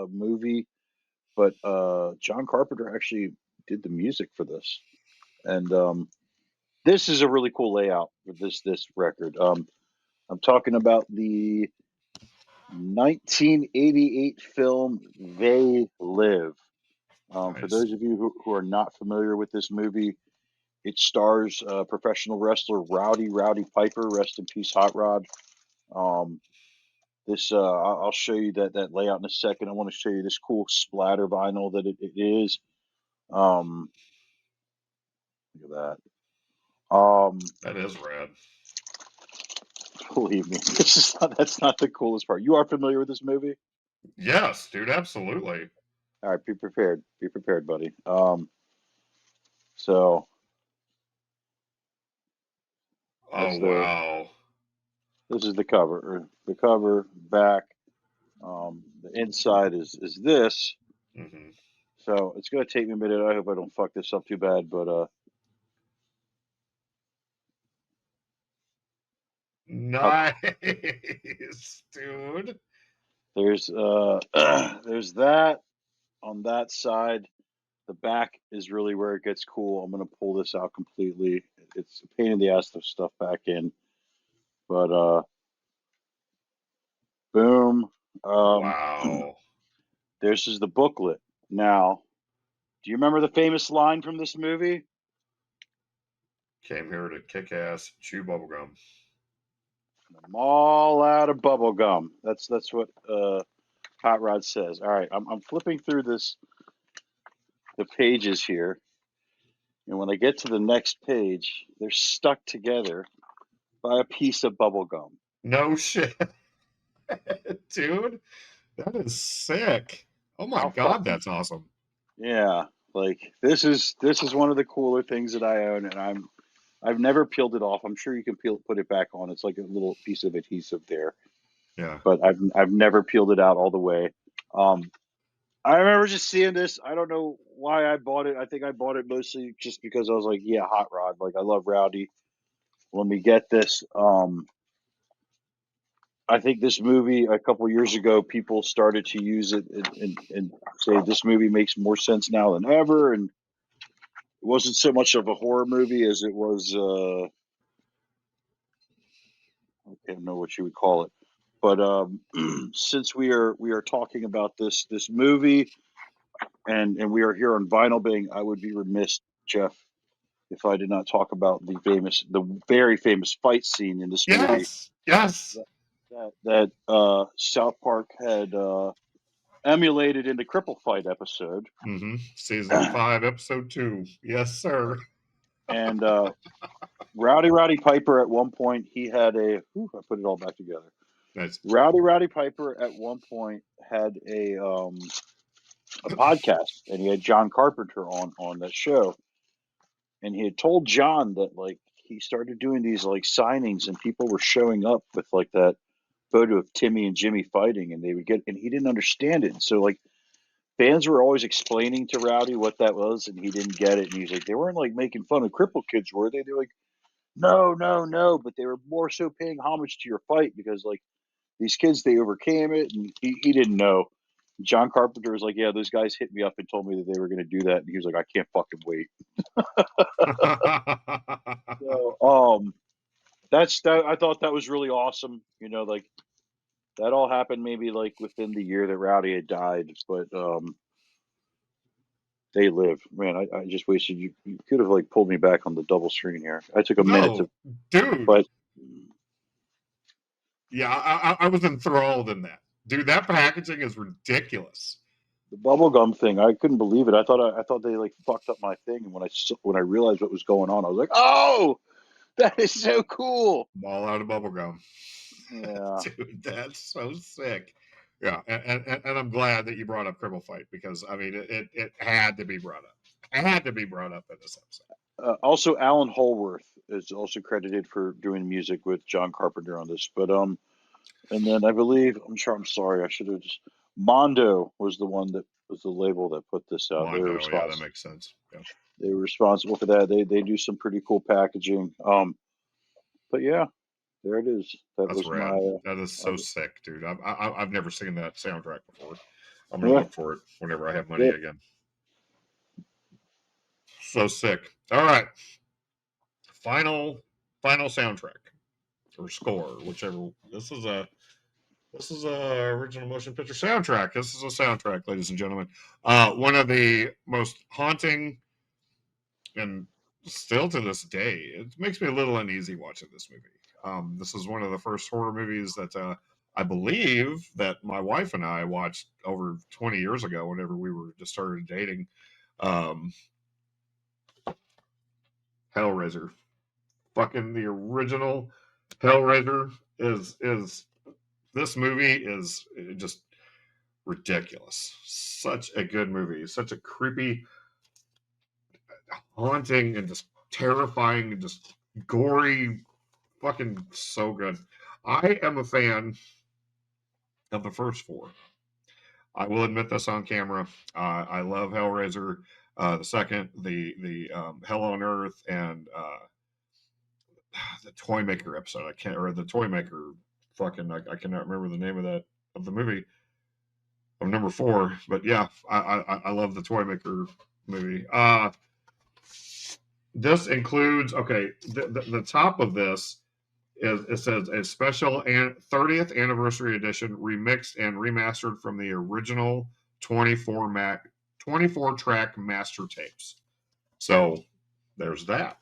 S1: movie, but John Carpenter actually did the music for this, and this is a really cool layout for this record. I'm talking about the 1988 film They Live. For
S2: Nice.
S1: those of you who are not familiar with this movie, it stars professional wrestler Rowdy Piper. Rest in peace, Hot Rod. Um, I'll show you that layout in a second. I want to show you this cool splatter vinyl that it is. Look at that.
S2: That is rad.
S1: Believe me, that's not the coolest part. You are familiar with this movie?
S2: Yes, dude, absolutely.
S1: All right, be prepared. Be prepared, buddy. So
S2: Oh
S1: that's
S2: wow.
S1: this is the cover. The cover back. The inside is this.
S2: Mm-hmm.
S1: So it's gonna take me a minute. I hope I don't fuck this up too bad, but
S2: Nice, dude.
S1: there's there's that on that side. The back is really where it gets cool. I'm gonna pull this out completely. It's a pain in the ass to stuff back in, but boom. Um,
S2: Wow.
S1: this is the booklet. Now, do you remember the famous line from this movie?
S2: Came here to kick ass, chew bubblegum.
S1: I'm all out of bubble gum. That's what Hot Rod says. All right, I'm flipping through the pages here, and when I get to the next page, they're stuck together by a piece of bubble gum.
S2: No shit. Dude, that is sick. Oh my
S1: How
S2: god,
S1: fucking
S2: that's awesome.
S1: yeah! Like this is one of the cooler things that I own, and I've never peeled it off. I'm sure you can put it back on. It's like a little piece of adhesive there,
S2: Yeah.
S1: but I've never peeled it out all the way. Um, I remember just seeing this. I don't know why I bought it. I think I bought it mostly just because I was like, yeah, Hot Rod. Like I love Rowdy. Let me get this. I think this movie a couple years ago, people started to use it and say this movie makes more sense now than ever. And it wasn't so much of a horror movie as it was. I don't know what you would call it. But since we are talking about this movie and we are here on Vinyl Bang, I would be remiss, Jeff, if I did not talk about the very famous fight scene in this movie
S2: Yes. Yes.
S1: that South Park had emulated in the Cripple Fight episode.
S2: Mm-hmm. Season 5, episode 2. Yes, sir.
S1: And Rowdy Piper at one point he had a. Whew, I put it all back together.
S2: Nice.
S1: Rowdy Piper at one point had a podcast, and he had John Carpenter on that show, and he had told John that like he started doing these like signings, and people were showing up with like that photo of Timmy and Jimmy fighting, and they would get, and he didn't understand it. So like fans were always explaining to Rowdy what that was, and he didn't get it. And he's like, they weren't like making fun of crippled kids, were they? They're like, no, no, no, but they were more so paying homage to your fight because like these kids they overcame it, and he didn't know. John Carpenter was like, yeah, those guys hit me up and told me that they were going to do that, and he was like, I can't fucking wait. So, that's that. I thought that was really awesome. You know, like that all happened maybe like within the year that Rowdy had died, but they live. Man, I just wasted you. You could have like pulled me back on the double screen here. I took a minute
S2: No,
S1: to,
S2: dude.
S1: but
S2: Yeah, I was enthralled in that. Dude, that packaging is ridiculous.
S1: the bubblegum thing, I couldn't believe it. I thought they like fucked up my thing, and when I realized what was going on, I was like, oh, that is so cool.
S2: Ball out of bubblegum.
S1: Yeah.
S2: Dude, that's so sick. Yeah, and I'm glad that you brought up Cripple Fight because I mean it had to be brought up. It had to be brought up in this episode.
S1: Also, Alan Holworth is also credited for doing music with John Carpenter on this. But and then I believe I'm sorry, I should have just Mondo was the one that was the label that put this out. They were
S2: Mondo, yeah, that
S1: responsible.
S2: makes sense. Yeah.
S1: They were responsible for that. They do some pretty cool packaging. But yeah, there it is. That
S2: That's
S1: was
S2: rad.
S1: my.
S2: That is so sick, dude. I've never seen that soundtrack before. I'm gonna
S1: Yeah,
S2: look for it whenever I have money
S1: yeah.
S2: again. So sick. All right, final soundtrack or score, whichever. This is a original motion picture soundtrack. This is a soundtrack, ladies and gentlemen. One of the most haunting, and still to this day, it makes me a little uneasy watching this movie. This is one of the first horror movies that I believe that my wife and I watched over 20 years ago, whenever we were just started dating. Um, Hellraiser, fucking the original Hellraiser is this movie is just ridiculous. Such a good movie. Such a creepy, haunting, and just terrifying, and just gory. Fucking so good. I am a fan of the first four. I will admit this on camera. I love Hellraiser. The second, the Hell on Earth, and the Toymaker episode. I can't, or the Toymaker. Fucking, I cannot remember the name of the movie of number 4. But yeah, I love the Toymaker movie. This includes the top of this is, it says a special 30th anniversary edition remixed and remastered from the original 24 track master tapes. So there's that.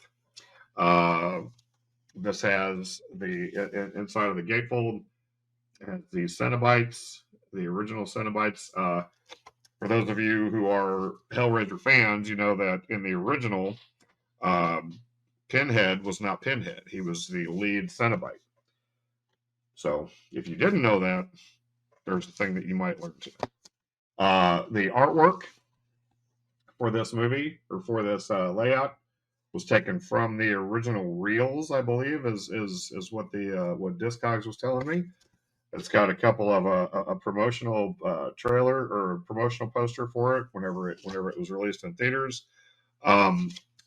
S2: This has the inside of the gatefold has the Cenobites, the original Cenobites. For those of you who are Hellraiser fans, you know that in the original, Pinhead was not Pinhead. He was the lead Cenobite. So if you didn't know that, there's a thing that you might learn today. The artwork for this movie, or for this layout, was taken from the original reels, I believe, is what the what Discogs was telling me. It's got a couple of a promotional trailer or a promotional poster for it whenever it was released in theaters.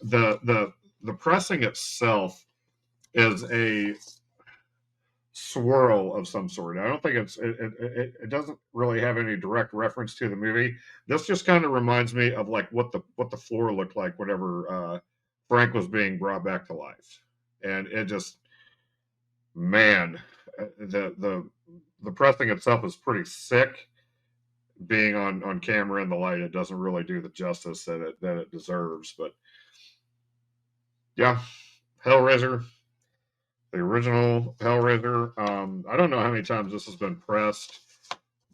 S2: The pressing itself is a swirl of some sort. I don't think it doesn't really have any direct reference to the movie. This just kind of reminds me of like what the floor looked like whenever Frank was being brought back to life, and it just, man, the pressing itself is pretty sick. Being on camera in the light, it doesn't really do the justice that it deserves. But yeah, Hellraiser, the original Hellraiser. I don't know how many times this has been pressed,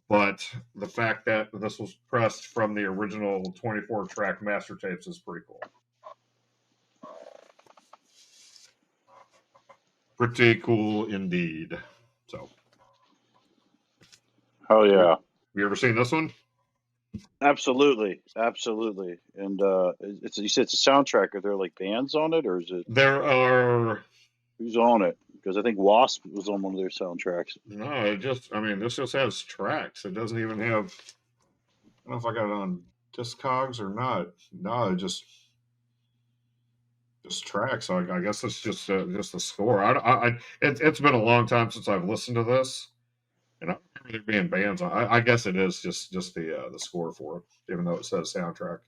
S2: but the fact that this was pressed from the original 24 track master tapes is pretty cool. Pretty cool indeed. So,
S1: Hell
S2: have
S1: yeah.
S2: you ever seen this one?
S1: Absolutely, absolutely. And it's you said it's a soundtrack. Are there like bands on it, or is it
S2: There are
S1: who's on it? Because I think Wasp was on one of their soundtracks.
S2: no. It just, I mean, this just has tracks. It doesn't even have. I don't know if I got it on Discogs or not. No, it just tracks. So I guess it's just the score. It's been a long time since I've listened to this, and I don't remember there being bands on. I guess it is just the score for it, even though it says soundtrack.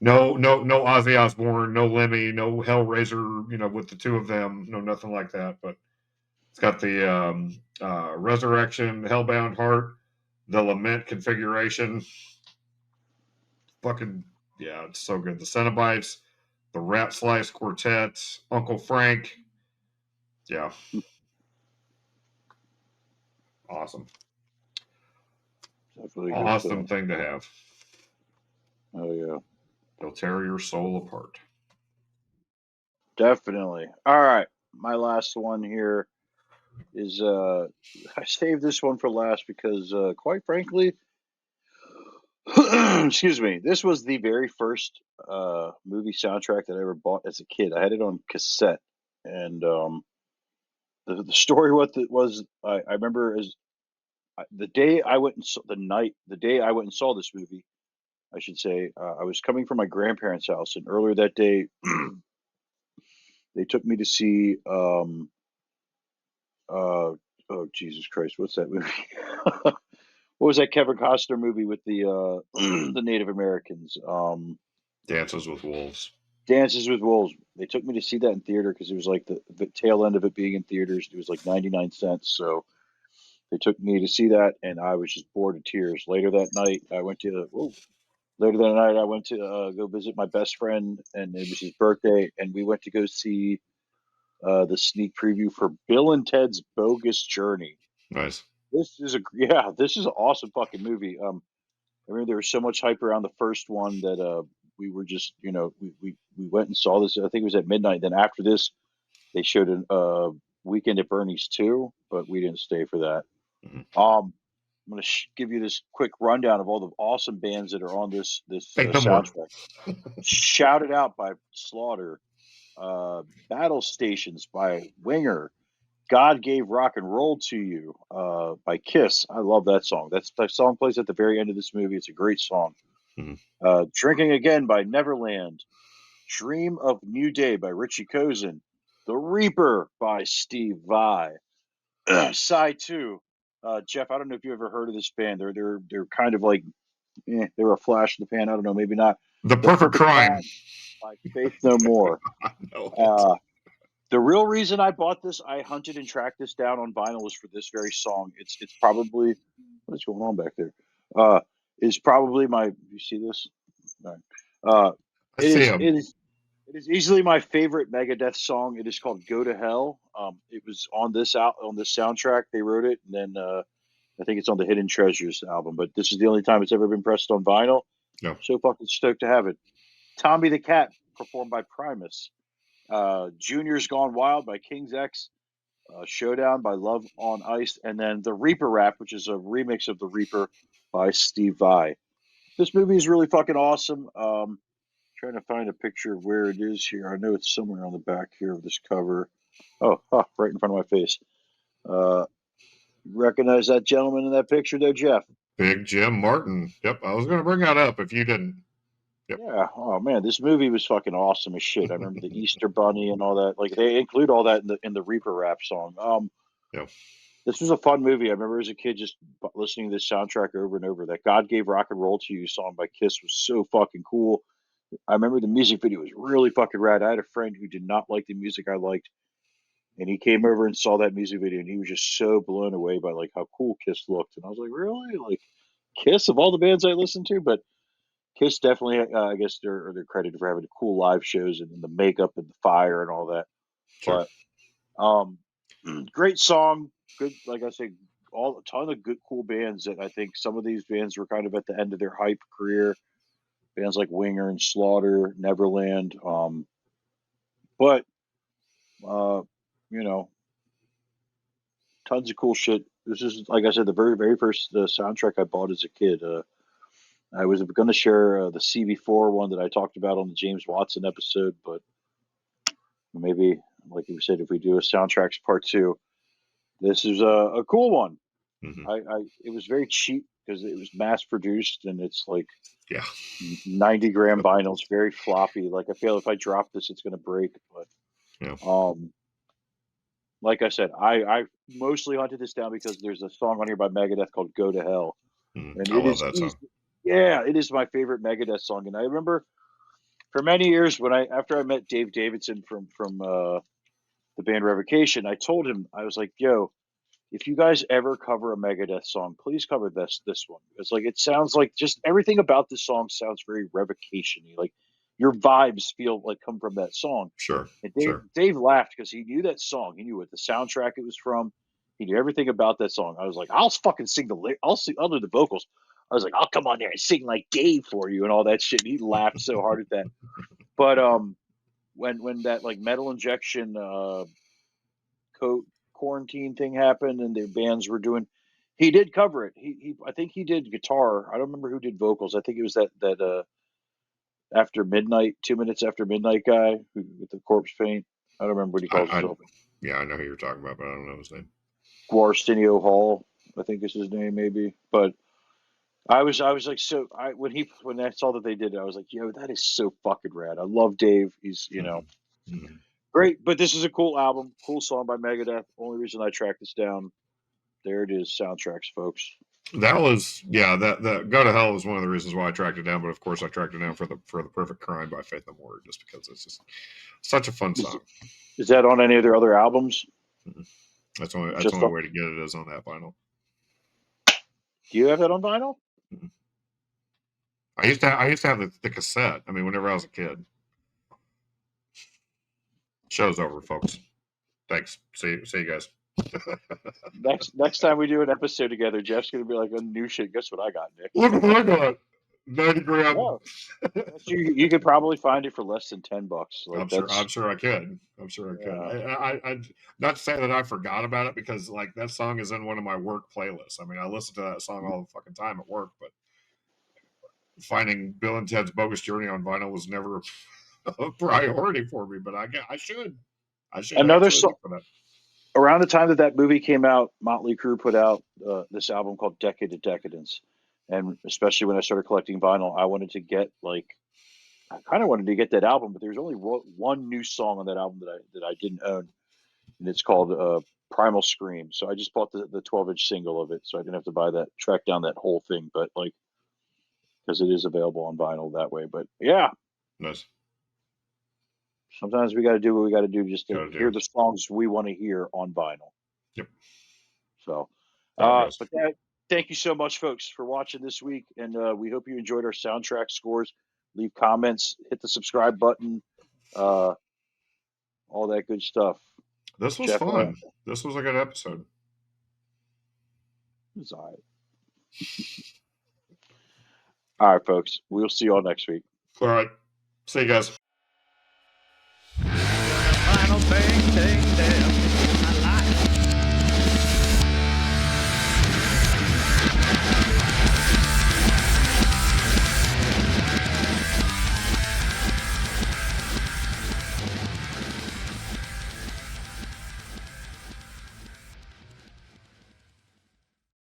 S2: No Ozzy Osbourne, no Lemmy, no Hellraiser. With the two of them, no nothing like that. But it's got the Resurrection, Hellbound Heart, the Lament configuration. Fucking yeah, it's so good. The Cenobites, the Rat Slice Quartet, Uncle Frank. Yeah, awesome.
S1: Definitely good
S2: Awesome
S1: stuff.
S2: thing to have.
S1: Oh yeah,
S2: They'll tear your soul apart.
S1: definitely. All right, my last one here is I saved this one for last because quite frankly, excuse me, this was the very first movie soundtrack that I ever bought as a kid. I had it on cassette, and the story what it was I remember is the day I went and saw the day I went and saw this movie. I should say I was coming from my grandparents' house, and earlier that day they took me to see oh Jesus Christ, what's that movie? What was that Kevin Costner movie with the the Native Americans?
S2: Dances with Wolves.
S1: Dances with Wolves. They took me to see that in theater because it was like the tail end of it being in theaters. It was like 99 cents. So they took me to see that, and I was just bored to tears. Later that night, I went to go visit my best friend, and it was his birthday, and we went to go see the sneak preview for Bill and Ted's Bogus Journey.
S2: Nice.
S1: This is an awesome fucking movie. I remember there was so much hype around the first one that we were just we went and saw this. I think it was at midnight. Then after this, they showed a Weekend at Bernie's too, but we didn't stay for that.
S2: Mhm.
S1: I'm going to give you this quick rundown of all the awesome bands that are on this
S2: Think no more.
S1: soundtrack. Shouted Out by Slaughter, Battle Stations by Winger, God Gave Rock and Roll to You by Kiss. I love that song. That song plays at the very end of this movie. It's a great song.
S2: Mhm.
S1: Drinking Again by Neverland, Dream of New Day by Richie Kozen, The Reaper by Steve Vai, Side 2. Jeff, I don't know if you ever heard of this band. They're kind of like they were a flash in the pan. I don't know, maybe not.
S2: The
S1: The
S2: Perfect
S1: Perfect
S2: Crime.
S1: Crime by Faith No More.
S2: I know it.
S1: Uh, the real reason I bought this, I hunted and tracked this down on vinyl, was for this very song. It's probably what is going on back there. Is probably my. You see this? All right.
S2: I see him.
S1: It is easily my favorite Megadeth song. It is called "Go to Hell." It was on this soundtrack. They wrote it, and then I think it's on the Hidden Treasures album. But this is the only time it's ever been pressed on vinyl.
S2: No.
S1: So fucking stoked to have it. Tommy the Cat, performed by Primus. Junior's Gone Wild by King's X. Showdown by Love on Ice, and then the Reaper Rap, which is a remix of the Reaper by Steve Vai. This movie is really fucking awesome. Trying to find a picture of where it is here. I know it's somewhere on the back here of this cover. Oh, right in front of my face. Uh, recognize that gentleman in that picture there, Jeff?
S2: Big Jim Martin. Yep. I was going to bring that up if you didn't. Yep.
S1: Yeah. Oh man, this movie was fucking awesome as shit. I remember the Easter Bunny and all that. Like they include all that in the Reaper Rap song.
S2: Yep.
S1: This was a fun movie. I remember as a kid just listening to this soundtrack over and over. That God Gave Rock and Roll to You song by Kiss was so fucking cool. I remember the music video was really fucking rad. I had a friend who did not like the music I liked, and he came over and saw that music video, and he was just so blown away by like how cool Kiss looked. And I was like, really? Like Kiss of all the bands I listened to, but Kiss definitely, I guess they're credited for having cool live shows and the makeup and the fire and all that.
S2: Sure.
S1: But um, great song, good. Like I said, all a ton of good, cool bands that I think some of these bands were kind of at the end of their hype career. Bands like Winger and Slaughter, Neverland. But You know, tons of cool shit. This is, like I said, the very, very first soundtrack I bought as a kid. I was going to share the CB4 one that I talked about on the James Watson episode, but maybe, like you said, if we do a soundtracks part 2, this is a cool one. It was very cheap because it was mass produced, and it's like 90 gram vinyl. It's very floppy. Like, I feel if I drop this, it's going to break. But like I said, I mostly hunted this down because there's a song on here by Megadeth called "Go to Hell," and
S2: I love that song.
S1: Yeah, it is my favorite Megadeth song. And I remember for many years after I met Dave Davidson from the band Revocation, I told him, I was like, "Yo, if you guys ever cover a Megadeth song, please cover this one. It's like, it sounds like, just everything about this song sounds very Revocation-y. Like, your vibes feel like come from that song."
S2: Sure.
S1: And Dave laughed because he knew that song. He knew what the soundtrack it was from. He knew everything about that song. I was like, I'll fucking sing I'll do the vocals. I was like, I'll come on there and sing like Dave for you and all that shit. And he laughed so hard at that. But when that like Metal Injection quarantine thing happened and their bands were doing, he did cover it. I think he did guitar. I don't remember who did vocals. I think it was that After Midnight, 2 Minutes After Midnight guy with the corpse paint. I don't remember what he calls himself.
S2: Yeah, I know who you're talking about, but I don't know his name.
S1: Guarstenio Hall, I think is his name, maybe. But I was like, when I saw that they did it, I was like, yo, that is so fucking rad. I love Dave. He's great. But this is a cool album, cool song by Megadeth. Only reason I tracked this down. There it is, soundtracks, folks.
S2: That was that Go to Hell was one of the reasons why I tracked it down. But of course, I tracked it down for the Perfect Crime by Faith No More, just because it's just such a fun song.
S1: Is that on any of their other albums?
S2: That's the only way to get it is on that vinyl.
S1: Do you have that on vinyl?
S2: I used to have the cassette. I mean, whenever I was a kid. Show's over, folks. Thanks. See you guys.
S1: Next time we do an episode together, Jeff's gonna be like, "Oh, new shit. Guess what I got, Nick?
S2: Look what I got. 90 gram.
S1: Oh. You could probably find it for less than $10. Like,
S2: I'm sure I could. I'm sure I could. I not to say that I forgot about it, because like that song is in one of my work playlists. I mean, I listen to that song all the fucking time at work, but finding Bill and Ted's Bogus Journey on vinyl was never a priority for me. But I should.
S1: Another song. Around the time that movie came out, Motley Crue put out this album called Decade of Decadence. And especially when I started collecting vinyl, I wanted to get that album, but there's only one new song on that album that I didn't own, and it's called Primal Scream. So I just bought the 12-inch single of it, so I didn't have to track down that whole thing, but like, because it is available on vinyl that way. But yeah,
S2: nice.
S1: Sometimes we got to do what we got to do just to hear the songs we want to hear on vinyl.
S2: Yep.
S1: So, thank you so much, folks, for watching this week, and we hope you enjoyed our soundtrack scores. Leave comments, hit the subscribe button, all that good stuff.
S2: This was fun. This was a good episode.
S1: It was all right. All right, folks. We'll see you all next week.
S2: All right. See you guys.
S3: Final thing,